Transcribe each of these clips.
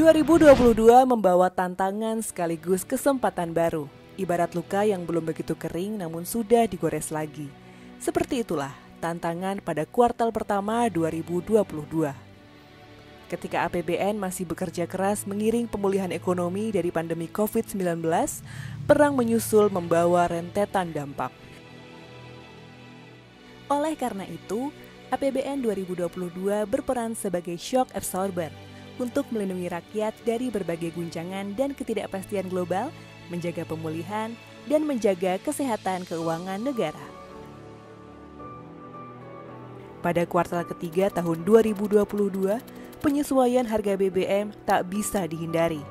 2022 membawa tantangan sekaligus kesempatan baru. Ibarat luka yang belum begitu kering namun sudah digores lagi. Seperti itulah tantangan pada kuartal pertama 2022. Ketika APBN masih bekerja keras mengiring pemulihan ekonomi dari pandemi COVID-19, perang menyusul membawa rentetan dampak. Oleh karena itu, APBN 2022 berperan sebagai shock absorber untuk melindungi rakyat dari berbagai guncangan dan ketidakpastian global, menjaga pemulihan, dan menjaga kesehatan keuangan negara. Pada kuartal ketiga tahun 2022, penyesuaian harga BBM tak bisa dihindari.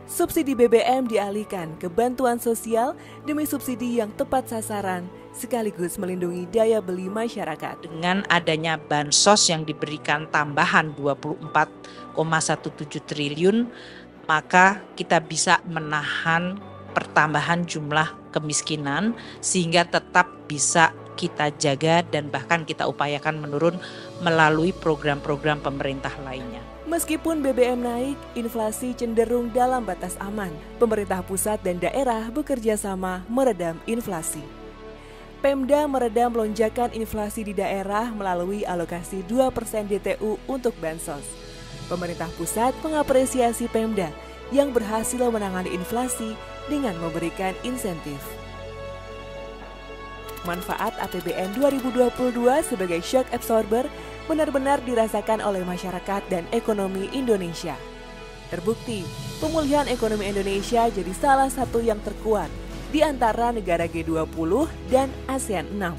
Subsidi BBM dialihkan ke bantuan sosial demi subsidi yang tepat sasaran, sekaligus melindungi daya beli masyarakat. Dengan adanya bansos yang diberikan tambahan 24,17 triliun, maka kita bisa menahan pertambahan jumlah kemiskinan sehingga tetap bisa kita jaga dan bahkan kita upayakan menurun melalui program-program pemerintah lainnya. Meskipun BBM naik, inflasi cenderung dalam batas aman. Pemerintah pusat dan daerah bekerja sama meredam inflasi. Pemda meredam lonjakan inflasi di daerah melalui alokasi 2% DTU untuk bansos. Pemerintah pusat mengapresiasi Pemda yang berhasil menangani inflasi dengan memberikan insentif. Manfaat APBN 2022 sebagai shock absorber benar-benar dirasakan oleh masyarakat dan ekonomi Indonesia. Terbukti, pemulihan ekonomi Indonesia jadi salah satu yang terkuat di antara negara G20 dan ASEAN 6.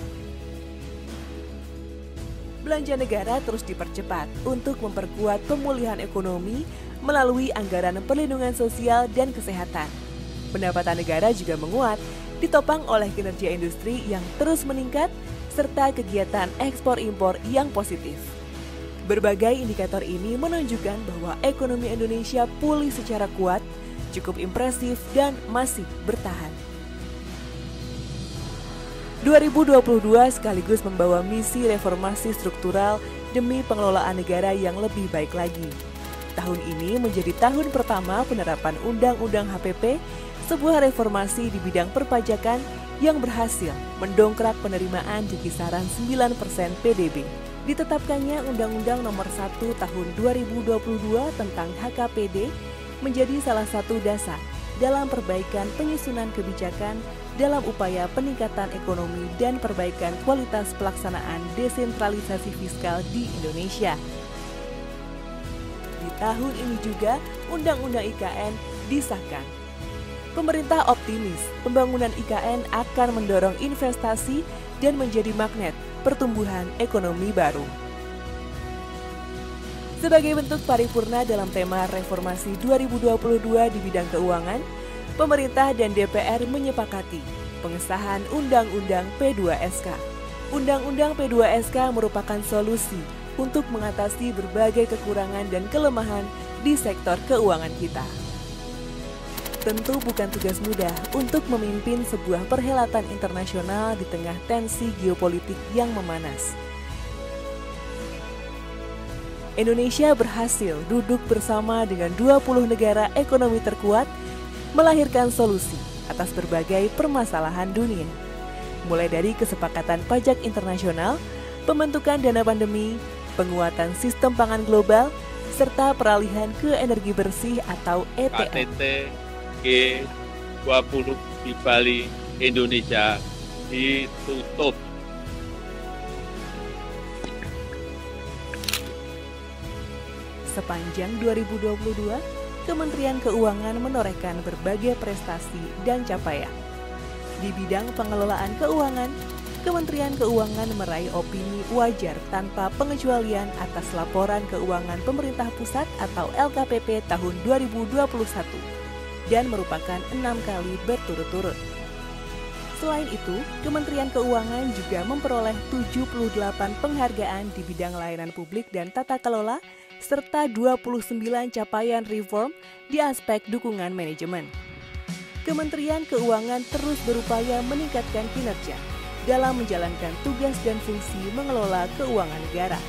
Belanja negara terus dipercepat untuk memperkuat pemulihan ekonomi melalui anggaran perlindungan sosial dan kesehatan. Pendapatan negara juga menguat, ditopang oleh kinerja industri yang terus meningkat, serta kegiatan ekspor-impor yang positif. Berbagai indikator ini menunjukkan bahwa ekonomi Indonesia pulih secara kuat, cukup impresif, dan masih bertahan. 2022 sekaligus membawa misi reformasi struktural demi pengelolaan negara yang lebih baik lagi. Tahun ini menjadi tahun pertama penerapan Undang-Undang HPP, sebuah reformasi di bidang perpajakan yang berhasil mendongkrak penerimaan di kisaran 9% PDB. Ditetapkannya Undang-Undang Nomor 1 Tahun 2022 tentang HKPD menjadi salah satu dasar dalam perbaikan penyusunan kebijakan dalam upaya peningkatan ekonomi dan perbaikan kualitas pelaksanaan desentralisasi fiskal di Indonesia. Di tahun ini juga Undang-Undang IKN disahkan. Pemerintah optimis pembangunan IKN akan mendorong investasi dan menjadi magnet pertumbuhan ekonomi baru. Sebagai bentuk paripurna dalam tema reformasi 2022 di bidang keuangan, pemerintah dan DPR menyepakati pengesahan Undang-Undang P2SK. Undang-Undang P2SK merupakan solusi untuk mengatasi berbagai kekurangan dan kelemahan di sektor keuangan kita. Tentu bukan tugas mudah untuk memimpin sebuah perhelatan internasional di tengah tensi geopolitik yang memanas. Indonesia berhasil duduk bersama dengan 20 negara ekonomi terkuat melahirkan solusi atas berbagai permasalahan dunia. Mulai dari kesepakatan pajak internasional, pembentukan dana pandemi, penguatan sistem pangan global, serta peralihan ke energi bersih atau ETN. KTT G20 di Bali, Indonesia ditutup. Sepanjang 2022, Kementerian Keuangan menorehkan berbagai prestasi dan capaian. Di bidang pengelolaan keuangan, Kementerian Keuangan meraih opini wajar tanpa pengecualian atas laporan keuangan pemerintah pusat atau LKPP tahun 2021 dan merupakan 6 kali berturut-turut. Selain itu, Kementerian Keuangan juga memperoleh 78 penghargaan di bidang layanan publik dan tata kelola, serta 29 capaian reform di aspek dukungan manajemen. Kementerian Keuangan terus berupaya meningkatkan kinerja dalam menjalankan tugas dan fungsi mengelola keuangan negara.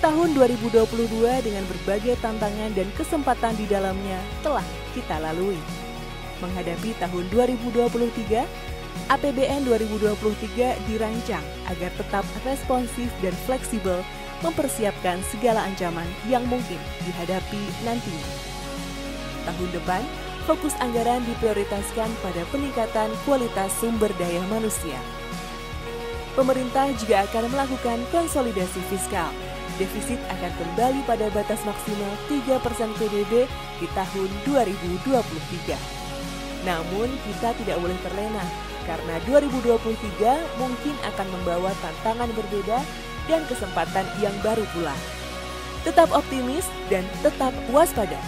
Tahun 2022 dengan berbagai tantangan dan kesempatan di dalamnya telah kita lalui. Menghadapi tahun 2023, APBN 2023 dirancang agar tetap responsif dan fleksibel mempersiapkan segala ancaman yang mungkin dihadapi nantinya. Tahun depan, fokus anggaran diprioritaskan pada peningkatan kualitas sumber daya manusia. Pemerintah juga akan melakukan konsolidasi fiskal. Defisit akan kembali pada batas maksimal 3% PDB di tahun 2023. Namun kita tidak boleh terlena karena 2023 mungkin akan membawa tantangan berbeda dan kesempatan yang baru pula. Tetap optimis dan tetap waspada.